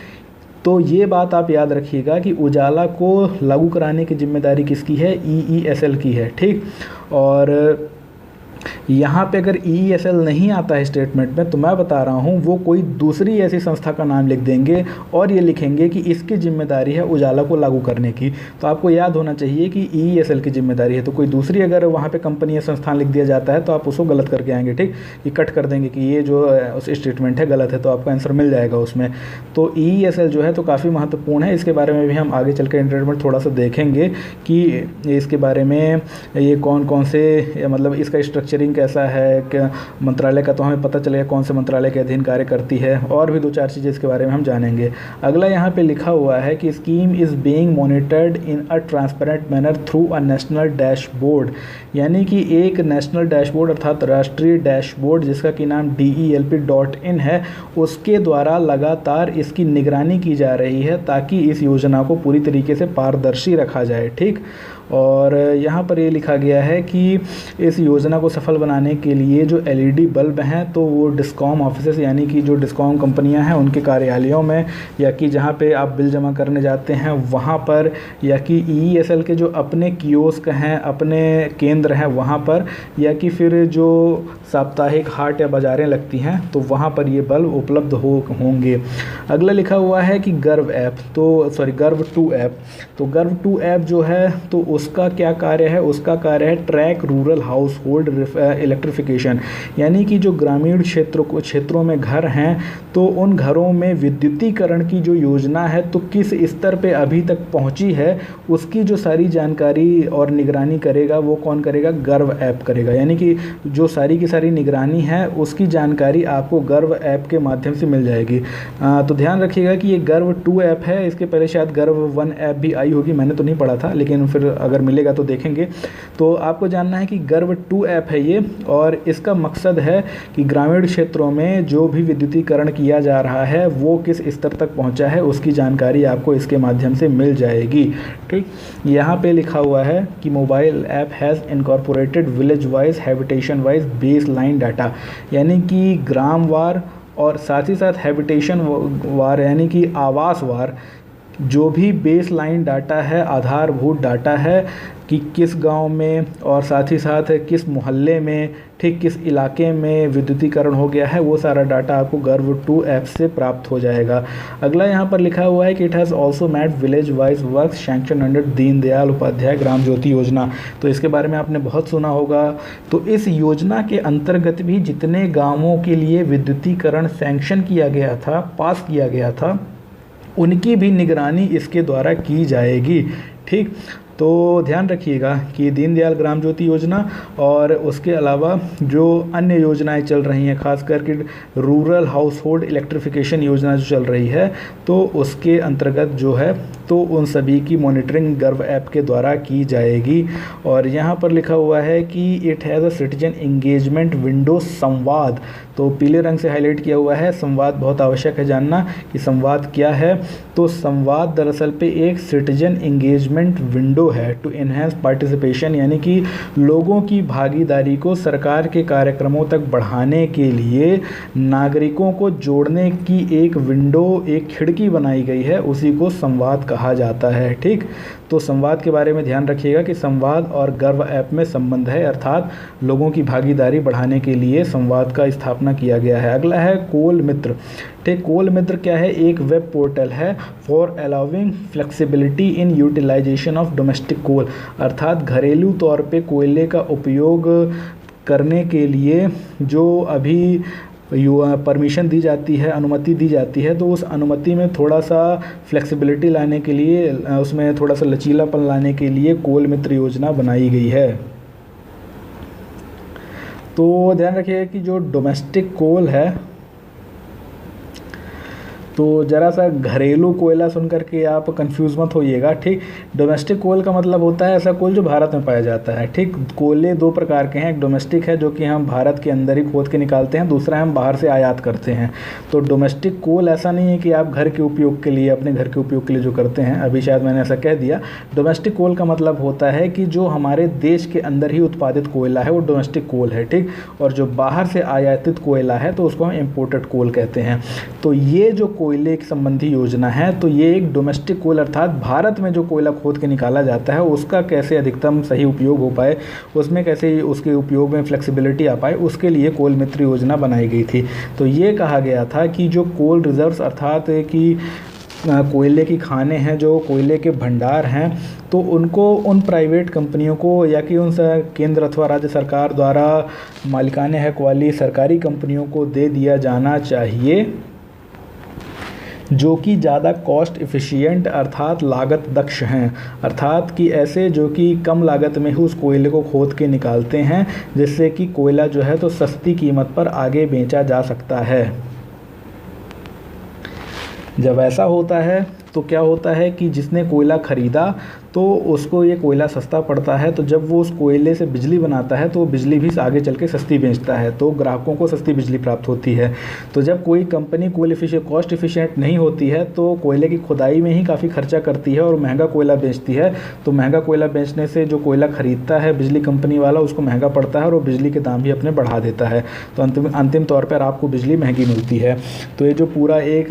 S1: तो ये बात आप याद रखिएगा कि उजाला को लागू कराने की जिम्मेदारी किसकी है, EESL की है। ठीक, और यहाँ पे अगर EESL नहीं आता है स्टेटमेंट में, तो मैं बता रहा हूँ वो कोई दूसरी ऐसी संस्था का नाम लिख देंगे और ये लिखेंगे कि इसकी जिम्मेदारी है उजाला को लागू करने की। तो आपको याद होना चाहिए कि EESL की जिम्मेदारी है, तो कोई दूसरी अगर वहाँ पे कंपनी या संस्थान लिख दिया जाता है तो आप उसको गलत करके आएंगे, ठीक, ये कट कर देंगे कि ये जो उस स्टेटमेंट है गलत है, तो आपको आंसर मिल जाएगा उसमें। तो EESL जो है तो काफ़ी महत्वपूर्ण है, इसके बारे में भी हम आगे चल के इंटरनेट में थोड़ा सा देखेंगे कि इसके बारे में ये कौन कौन से, मतलब इसका स्ट्रक्चरिंग कैसा है, क्या मंत्रालय का, तो हमें पता चलेगा कौन से मंत्रालय के अधीन कार्य करती है, और भी 2-4 चीज़ें इसके बारे में हम जानेंगे। अगला यहाँ पे लिखा हुआ है कि scheme is being monitored in a transparent manner through a national dashboard, यानी कि एक नेशनल डैशबोर्ड अर्थात राष्ट्रीय डैशबोर्ड जिसका कि नाम DELP.in है, उसके द्वारा लगातार इसकी निगरानी की जा रही है ताकि इस योजना को पूरी तरीके से पारदर्शी रखा जाए, ठीक। और यहाँ पर ये लिखा गया है कि इस योजना को सफल बनाने के लिए जो LED बल्ब हैं तो वो डिस्कॉम ऑफिसेस, यानी कि जो डिस्कॉम कंपनियां हैं उनके कार्यालयों में, या कि जहाँ पे आप बिल जमा करने जाते हैं वहाँ पर, या कि EESL के जो अपने कियोस्क हैं, अपने केंद्र हैं वहाँ पर, या कि फिर जो साप्ताहिक हाट या बाज़ारें लगती हैं तो वहाँ पर ये बल्ब उपलब्ध होंगे। अगला लिखा हुआ है कि गर्व ऐप, तो गर्व 2 ऐप, तो गर्व 2 ऐप जो है तो उसका क्या कार्य है, उसका कार्य है track rural house hold electrification, यानी कि जो ग्रामीण क्षेत्रों में घर हैं तो उन घरों में विद्युतीकरण की जो योजना है तो किस स्तर पे अभी तक पहुंची है उसकी जो सारी जानकारी और निगरानी करेगा वो कौन करेगा, गर्व ऐप करेगा। यानी कि जो सारी की सारी निगरानी है उसकी जानकारी आपको गर्व ऐप के माध्यम से मिल जाएगी। तो ध्यान रखिएगा कि ये गर्व 2 ऐप है, इसके पहले शायद गर्व 1 ऐप भी आई होगी, मैंने तो नहीं पढ़ा था, लेकिन फिर अगर मिलेगा तो देखेंगे। तो आपको जानना है कि गर्व 2 ऐप है ये, और इसका मकसद है कि ग्रामीण क्षेत्रों में जो भी विद्युतीकरण किया जा रहा है वो किस स्तर तक पहुंचा है उसकी जानकारी आपको इसके माध्यम से मिल जाएगी, ठीक। यहाँ पे लिखा हुआ है कि mobile app has incorporated village wise habitation wise base line data, यानी कि ग्रामवार और साथ ही साथ हैबिटेशन वार यानी कि आवास वार जो भी बेस लाइन डाटा है, आधारभूत डाटा है कि किस गांव में और साथ ही साथ किस मोहल्ले में, ठीक, किस इलाके में विद्युतीकरण हो गया है, वो सारा डाटा आपको गर्व 2 ऐप से प्राप्त हो जाएगा। अगला यहाँ पर लिखा हुआ है कि it has also made village wise work sanction under Deendayal Upadhyaya Gram Jyoti Yojana, तो इसके बारे में आपने बहुत सुना होगा। तो इस योजना के अंतर्गत भी जितने गाँवों के लिए विद्युतीकरण सैंक्शन किया गया था, पास किया गया था, उनकी भी निगरानी इसके द्वारा की जाएगी, ठीक। तो ध्यान रखिएगा कि दीनदयाल ग्राम ज्योति योजना और उसके अलावा जो अन्य योजनाएं चल रही हैं, खास करके रूरल हाउस होल्ड इलेक्ट्रिफिकेशन योजना जो चल रही है तो उसके अंतर्गत जो है तो उन सभी की मॉनिटरिंग गर्व ऐप के द्वारा की जाएगी। और यहाँ पर लिखा हुआ है कि it has a citizen engagement window संवाद, तो पीले रंग से हाईलाइट किया हुआ है। संवाद बहुत आवश्यक है जानना कि संवाद क्या है। तो संवाद दरअसल पे एक सिटीजन इंगेजमेंट विंडो है टू एनहेंस पार्टिसिपेशन, यानी कि लोगों की भागीदारी को सरकार के कार्यक्रमों तक बढ़ाने के लिए नागरिकों को जोड़ने की एक विंडो, एक खिड़की बनाई गई है, उसी को संवाद कहा जाता है, ठीक। तो संवाद के बारे में ध्यान रखिएगा कि संवाद और गर्व ऐप में संबंध है, अर्थात लोगों की भागीदारी बढ़ाने के लिए संवाद का स्थापना किया गया है। अगला है कोल मित्र, ठीक। कोल मित्र क्या है, एक वेब पोर्टल है for allowing flexibility in utilisation of domestic coal, अर्थात घरेलू तौर पे कोयले का उपयोग करने के लिए जो अभी परमिशन दी जाती है, अनुमति दी जाती है, तो उस अनुमति में थोड़ा सा फ्लेक्सिबिलिटी लाने के लिए, उसमें थोड़ा सा लचीलापन लाने के लिए कोल मित्र योजना बनाई गई है। तो ध्यान रखिएगा कि जो डोमेस्टिक कोल है, तो ज़रा सा घरेलू कोयला सुन करके आप कंफ्यूज मत होइएगा, ठीक। डोमेस्टिक कोल का मतलब होता है ऐसा कोल जो भारत में पाया जाता है, ठीक। कोयले 2 प्रकार के हैं, एक डोमेस्टिक है जो कि हम भारत के अंदर ही खोद के निकालते हैं, दूसरा हम बाहर से आयात करते हैं। तो डोमेस्टिक कोल ऐसा नहीं है कि आप घर के उपयोग के लिए, अपने घर के उपयोग के लिए जो करते हैं, अभी शायद मैंने ऐसा कह दिया। डोमेस्टिक कोल का मतलब होता है कि जो हमारे देश के अंदर ही उत्पादित कोयला है वो डोमेस्टिक कोल है, ठीक। और जो बाहर से आयातित कोयला है तो उसको हम इम्पोर्टेड कोल कहते हैं। तो ये जो कोयले की संबंधी योजना है, तो ये एक डोमेस्टिक कोल अर्थात भारत में जो कोयला खोद के निकाला जाता है उसका कैसे अधिकतम सही उपयोग हो पाए, उसमें कैसे उसके उपयोग में फ्लेक्सिबिलिटी आ पाए, उसके लिए कोल मित्र योजना बनाई गई थी। तो ये कहा गया था कि जो कोल रिजर्व्स अर्थात कि कोयले की खाने हैं, जो कोयले के भंडार हैं, तो उनको उन प्राइवेट कंपनियों को या कि उन केंद्र अथवा राज्य सरकार द्वारा मालिकाने हक वाली सरकारी कंपनियों को दे दिया जाना चाहिए, जो कि ज़्यादा कॉस्ट इफ़िशिएंट अर्थात लागत दक्ष हैं, अर्थात कि ऐसे जो कि कम लागत में ही उस कोयले को खोद के निकालते हैं, जिससे कि कोयला जो है तो सस्ती कीमत पर आगे बेचा जा सकता है। जब ऐसा होता है तो क्या होता है कि जिसने कोयला ख़रीदा तो उसको ये कोयला सस्ता पड़ता है, तो जब वो उस कोयले से बिजली बनाता है तो वो बिजली भी आगे चल के सस्ती बेचता है, तो ग्राहकों को सस्ती बिजली प्राप्त होती है। तो जब कोई कंपनी कॉस्ट इफिशिएंट नहीं होती है तो कोयले की खुदाई में ही काफ़ी खर्चा करती है और महंगा कोयला बेचती है, तो महंगा कोयला बेचने से जो कोयला ख़रीदता है बिजली कंपनी वाला उसको महंगा पड़ता है और वो बिजली के दाम भी अपने बढ़ा देता है, तो अंतिम तौर पर आपको बिजली महंगी मिलती है। तो ये जो पूरा एक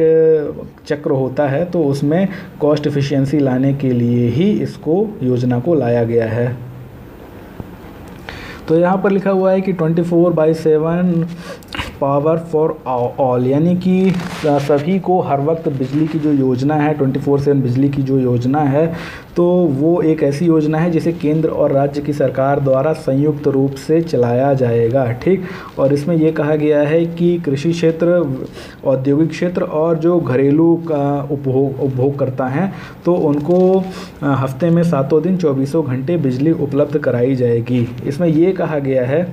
S1: चक्र होता है तो उसमें कॉस्ट इफ़िशिएंसी लाने के लिए ही इसको योजना को लाया गया है। तो यहाँ पर लिखा हुआ है कि 24/7 पावर फॉर ऑल, यानी कि सभी को हर वक्त बिजली की जो योजना है 24/7 बिजली की जो योजना है, तो वो एक ऐसी योजना है जिसे केंद्र और राज्य की सरकार द्वारा संयुक्त रूप से चलाया जाएगा। ठीक, और इसमें ये कहा गया है कि कृषि क्षेत्र, औद्योगिक क्षेत्र और जो घरेलू उपभोग करता हैं तो उनको हफ्ते में 7 दिन 24 घंटे बिजली उपलब्ध कराई जाएगी। इसमें ये कहा गया है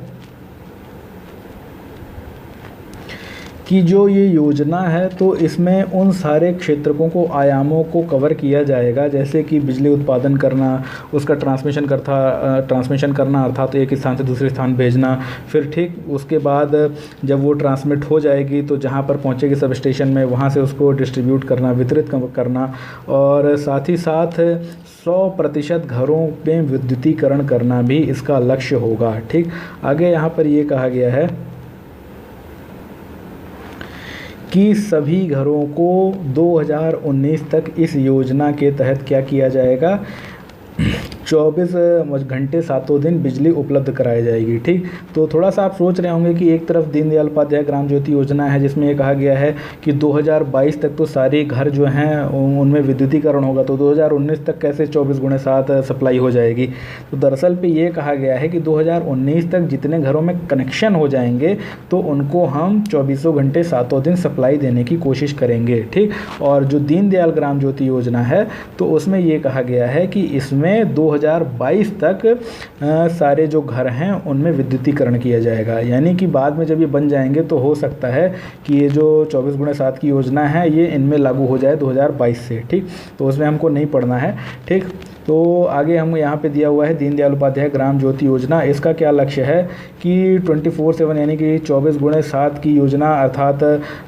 S1: कि जो ये योजना है तो इसमें उन सारे क्षेत्रकों को, आयामों को कवर किया जाएगा, जैसे कि बिजली उत्पादन करना, उसका ट्रांसमिशन करना अर्थात तो एक स्थान से दूसरे स्थान भेजना, फिर ठीक उसके बाद जब वो ट्रांसमिट हो जाएगी तो जहाँ पर पहुँचेगी सब स्टेशन में वहाँ से उसको डिस्ट्रीब्यूट करना, वितरित करना, और साथ ही साथ 100% घरों में विद्युतीकरण करना भी इसका लक्ष्य होगा। ठीक, आगे यहाँ पर ये कहा गया है कि सभी घरों को 2019 तक इस योजना के तहत क्या किया जाएगा, 24 घंटे 7 दिन बिजली उपलब्ध कराई जाएगी। ठीक, तो थोड़ा सा आप सोच रहे होंगे कि एक तरफ दीनदयाल उपाध्याय ग्राम ज्योति योजना है जिसमें ये कहा गया है कि 2022 तक तो सारे घर जो हैं उनमें विद्युतीकरण होगा, तो 2019 तक कैसे 24x7 सप्लाई हो जाएगी। तो दरअसल पे ये कहा गया है कि 2019 तक जितने घरों में कनेक्शन हो जाएंगे तो उनको हम 24 घंटे 7 दिन सप्लाई देने की कोशिश करेंगे। ठीक, और जो दीनदयाल ग्राम ज्योति योजना है तो उसमें ये कहा गया है कि इसमें 2022 तक सारे जो घर हैं उनमें विद्युतीकरण किया जाएगा, यानी कि बाद में जब ये बन जाएंगे तो हो सकता है कि ये जो 24x7 की योजना है ये इनमें लागू हो जाए 2022 से। ठीक, तो उसमें हमको नहीं पढ़ना है। ठीक, तो आगे हम यहाँ पे दिया हुआ है दीनदयाल उपाध्याय ग्राम ज्योति योजना, इसका क्या लक्ष्य है कि 24/7 यानी कि 24x7 की योजना अर्थात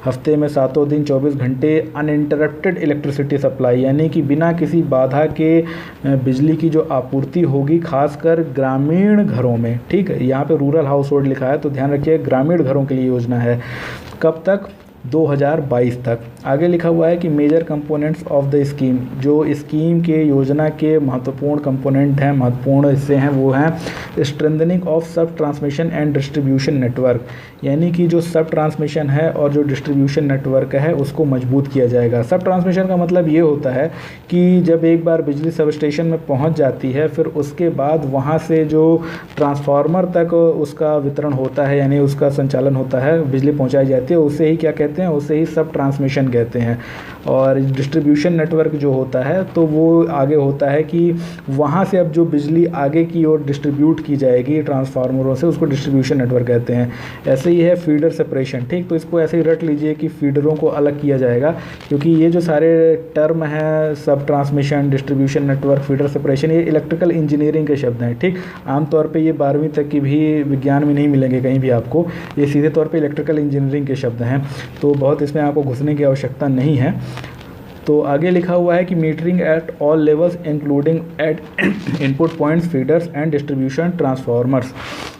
S1: हफ्ते में 7 दिन 24 घंटे अनइंटरप्टेड इलेक्ट्रिसिटी सप्लाई, यानी कि बिना किसी बाधा के बिजली की जो आपूर्ति होगी खासकर ग्रामीण घरों में। ठीक है, यहाँ पे रूरल हाउस होल्ड लिखा है तो ध्यान रखिए ग्रामीण घरों के लिए योजना है। कब तक? 2022 तक। आगे लिखा हुआ है कि major components of the scheme, जो स्कीम के योजना के महत्वपूर्ण कंपोनेंट हैं, महत्वपूर्ण हिस्से हैं, वो हैं स्ट्रेंथनिंग ऑफ सब ट्रांसमिशन एंड डिस्ट्रीब्यूशन नेटवर्क, यानी कि जो सब ट्रांसमिशन है और जो डिस्ट्रीब्यूशन नेटवर्क है उसको मजबूत किया जाएगा। सब ट्रांसमिशन का मतलब ये होता है कि जब एक बार बिजली सब स्टेशन में पहुँच जाती है फिर उसके बाद वहाँ से जो ट्रांसफार्मर तक उसका वितरण होता है यानी उसका संचालन होता है, बिजली पहुँचाई जाती है, उससे ही क्या कहते हैं, उसे ही सब ट्रांसमिशन कहते हैं। और डिस्ट्रीब्यूशन नेटवर्क जो होता है तो वो आगे होता है कि वहाँ से अब जो बिजली आगे की ओर डिस्ट्रीब्यूट की जाएगी ट्रांसफार्मरों से, उसको डिस्ट्रीब्यूशन नेटवर्क कहते हैं। ऐसे ही है फीडर सेपरेशन। ठीक, तो इसको ऐसे ही रट लीजिए कि फीडरों को अलग किया जाएगा, क्योंकि ये जो सारे टर्म हैं सब transmission, distribution network, feeder separation, ये इलेक्ट्रिकल इंजीनियरिंग के शब्द हैं। ठीक, आमतौर पर ये 12वीं तक की भी विज्ञान में नहीं मिलेंगे कहीं भी आपको, ये सीधे तौर पर इलेक्ट्रिकल इंजीनियरिंग के शब्द हैं, तो बहुत इसमें आपको घुसने की आवश्यकता नहीं है। तो आगे लिखा हुआ है कि metering at all levels including at input points, feeders and distribution transformers.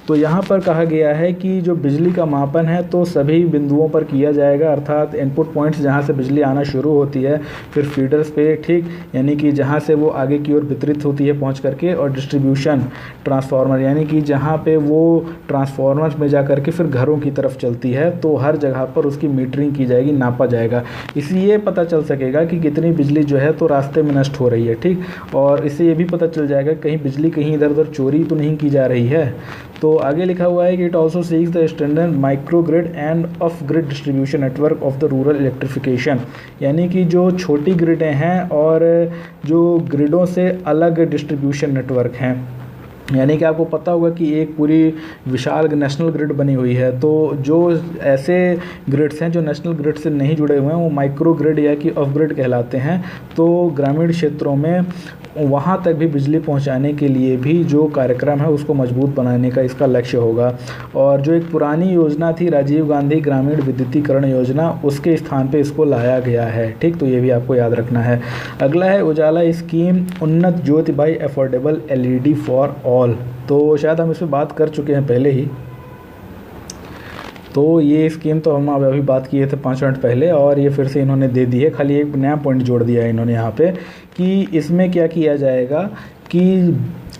S1: तो यहाँ पर कहा गया है कि जो बिजली का मापन है तो सभी बिंदुओं पर किया जाएगा, अर्थात इनपुट पॉइंट्स जहाँ से बिजली आना शुरू होती है, फिर फीडर्स पे, ठीक, यानी कि जहाँ से वो आगे की ओर वितरित होती है पहुँच करके, और डिस्ट्रीब्यूशन ट्रांसफार्मर यानी कि जहाँ पे वो ट्रांसफार्मर में जा करके फिर घरों की तरफ चलती है, तो हर जगह पर उसकी मीटरिंग की जाएगी, नापा जाएगा। इसलिए पता चल सकेगा कि कितनी बिजली जो है तो रास्ते में नष्ट हो रही है, ठीक, और इससे ये भी पता चल जाएगा कहीं बिजली कहीं इधर उधर चोरी तो नहीं की जा रही है। तो आगे लिखा हुआ है कि it also seeks the standard micro grid and off grid distribution network of the rural electrification, यानी कि जो छोटी ग्रिडें हैं और जो ग्रिडों से अलग डिस्ट्रीब्यूशन नेटवर्क हैं, यानी कि आपको पता होगा कि एक पूरी विशाल नेशनल ग्रिड बनी हुई है, तो जो ऐसे ग्रिड्स हैं जो नेशनल ग्रिड से नहीं जुड़े हुए हैं वो माइक्रो ग्रिड या कि ऑफ ग्रिड कहलाते हैं। तो ग्रामीण क्षेत्रों में वहाँ तक भी बिजली पहुँचाने के लिए भी जो कार्यक्रम है उसको मजबूत बनाने का इसका लक्ष्य होगा। और जो एक पुरानी योजना थी राजीव गांधी ग्रामीण विद्युतीकरण योजना, उसके स्थान पे इसको लाया गया है, ठीक, तो ये भी आपको याद रखना है। अगला है Ujala scheme Unnat Jyoti by affordable LED for all, तो शायद हम इस पर बात कर चुके हैं पहले ही। तो ये स्कीम तो हम अभी बात किए थे 5 मिनट पहले, और ये फिर से इन्होंने दे दी है, खाली एक नया पॉइंट जोड़ दिया है इन्होंने यहाँ पे कि इसमें क्या किया जाएगा कि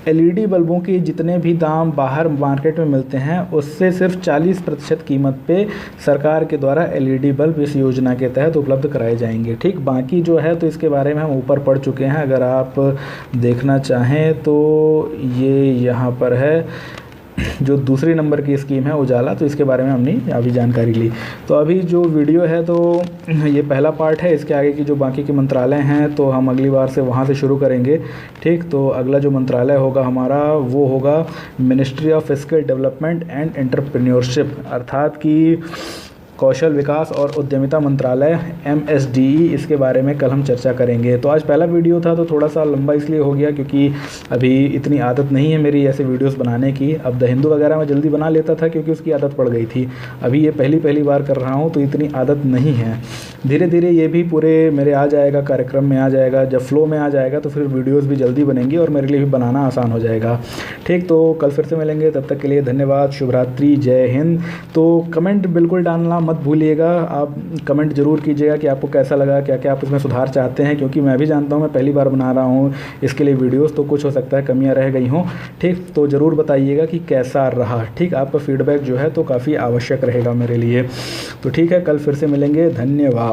S1: एलईडी बल्बों के जितने भी दाम बाहर मार्केट में मिलते हैं उससे सिर्फ 40% कीमत पे सरकार के द्वारा एलईडी बल्ब इस योजना के तहत उपलब्ध कराए जाएंगे, ठीक। बाकी जो है तो इसके बारे में हम ऊपर पढ़ चुके हैं, अगर आप देखना चाहें तो ये यहाँ पर है जो दूसरी नंबर की स्कीम है उजाला, तो इसके बारे में हमने अभी जानकारी ली। तो अभी जो वीडियो है तो ये पहला पार्ट है, इसके आगे की जो बाकी के मंत्रालय हैं तो हम अगली बार से वहाँ से शुरू करेंगे, ठीक। तो अगला जो मंत्रालय होगा हमारा वो होगा ministry of fiscal development and entrepreneurship, अर्थात कि कौशल विकास और उद्यमिता मंत्रालय MSDE, इसके बारे में कल हम चर्चा करेंगे। तो आज पहला वीडियो था तो थोड़ा सा लंबा इसलिए हो गया क्योंकि अभी इतनी आदत नहीं है मेरी ऐसे वीडियोस बनाने की। अब द हिंदू वगैरह में जल्दी बना लेता था क्योंकि उसकी आदत पड़ गई थी, अभी ये पहली बार कर रहा हूँ तो इतनी आदत नहीं है। धीरे धीरे ये भी पूरे मेरे आ जाएगा, कार्यक्रम में आ जाएगा, जब फ्लो में आ जाएगा तो फिर वीडियोज़ भी जल्दी बनेंगी और मेरे लिए भी बनाना आसान हो जाएगा, ठीक। तो कल फिर से मिलेंगे, तब तक के लिए धन्यवाद, शुभ रात्रि, जय हिंद। तो कमेंट बिल्कुल डालना मत भूलिएगा, आप कमेंट ज़रूर कीजिएगा कि आपको कैसा लगा, क्या क्या आप इसमें सुधार चाहते हैं, क्योंकि मैं भी जानता हूँ मैं पहली बार बना रहा हूँ इसके लिए वीडियोस, तो कुछ हो सकता है कमियाँ रह गई हों, ठीक। तो ज़रूर बताइएगा कि कैसा रहा, ठीक। आपका फीडबैक जो है तो काफ़ी आवश्यक रहेगा मेरे लिए। तो ठीक है, कल फिर से मिलेंगे, धन्यवाद।